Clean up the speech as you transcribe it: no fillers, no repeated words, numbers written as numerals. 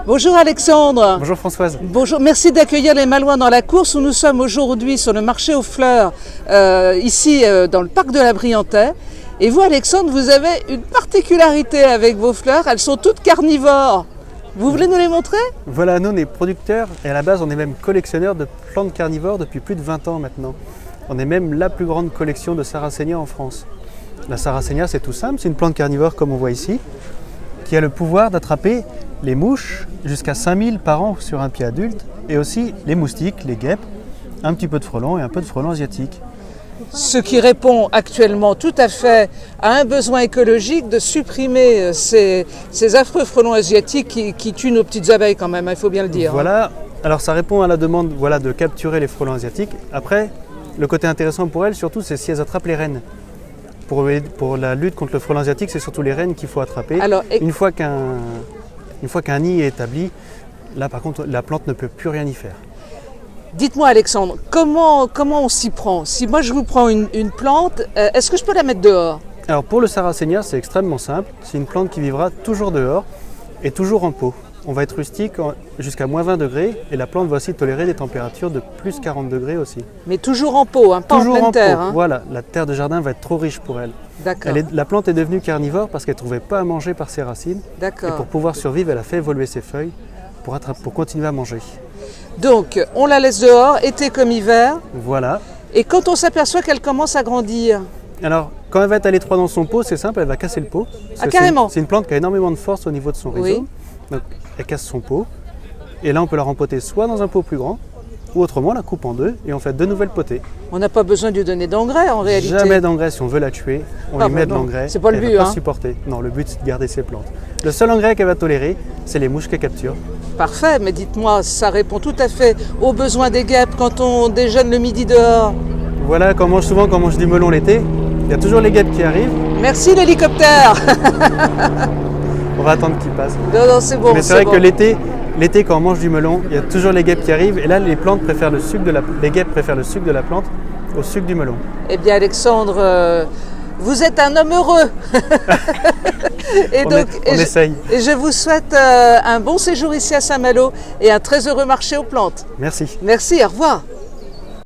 Bonjour Alexandre. Bonjour Françoise. Bonjour, merci d'accueillir les Malouins dans la course où nous sommes aujourd'hui sur le marché aux fleurs, ici dans le parc de la Briantais. Et vous Alexandre, vous avez une particularité avec vos fleurs, elles sont toutes carnivores. Vous voulez nous les montrer? Voilà, nous on est producteurs et à la base on est même collectionneurs de plantes carnivores depuis plus de 20 ans maintenant. On est même la plus grande collection de Sarracenia en France. La Sarracenia c'est tout simple, c'est une plante carnivore comme on voit ici, qui a le pouvoir d'attraper les mouches jusqu'à 5000 par an sur un pied adulte et aussi les moustiques, les guêpes, un petit peu de frelons et un peu de frelons asiatiques. Ce qui répond actuellement tout à fait à un besoin écologique de supprimer ces affreux frelons asiatiques qui tuent nos petites abeilles quand même, il faut bien le dire. Voilà, alors ça répond à la demande de capturer les frelons asiatiques. Après, le côté intéressant pour elles surtout c'est si elles attrapent les rennes. Pour la lutte contre le frelon asiatique, c'est surtout les rennes qu'il faut attraper. Alors, Une fois qu'un nid est établi, là par contre la plante ne peut plus rien y faire. Dites-moi Alexandre, comment on s'y prend? Si moi je vous prends une plante, est-ce que je peux la mettre dehors? Alors pour le Sarracenia, c'est extrêmement simple. C'est une plante qui vivra toujours dehors et toujours en pot. On va être rustique jusqu'à moins 20 degrés et la plante va aussi tolérer des températures de plus 40 degrés aussi. Mais toujours en pot, hein, pas toujours en pleine terre. Pot. Hein. Voilà, la terre de jardin va être trop riche pour elle. D'accord. La plante est devenue carnivore parce qu'elle ne trouvait pas à manger par ses racines. D'accord. Et pour pouvoir survivre, elle a fait évoluer ses feuilles pour continuer à manger. Donc, on la laisse dehors, été comme hiver. Voilà. Et quand on s'aperçoit qu'elle commence à grandir? Alors, quand elle va être à l'étroit dans son pot, c'est simple, elle va casser le pot. Ah, carrément. C'est une plante qui a énormément de force au niveau de son rhizome. Oui. Donc, elle casse son pot. Et là, on peut la rempoter soit dans un pot plus grand, ou autrement, on la coupe en deux et on fait deux nouvelles potées. On n'a pas besoin de lui donner d'engrais en réalité. Jamais d'engrais si on veut la tuer. On lui met de l'engrais. C'est pas le but. Elle va pas supporter. Non, le but c'est de garder ses plantes. Le seul engrais qu'elle va tolérer, c'est les mouches qu'elle capture. Parfait, mais dites-moi, ça répond tout à fait aux besoins des guêpes quand on déjeune le midi dehors. Voilà, quand on mange du melon l'été, il y a toujours les guêpes qui arrivent. Merci l'hélicoptère. On va attendre qu'il passe. Non, c'est bon. Mais c'est vrai que l'été, quand on mange du melon, il y a toujours les guêpes qui arrivent. Et là, les guêpes préfèrent le sucre de la plante au sucre du melon. Eh bien, Alexandre, vous êtes un homme heureux. On essaye. Et je vous souhaite un bon séjour ici à Saint-Malo et un très heureux marché aux plantes. Merci. Merci, au revoir.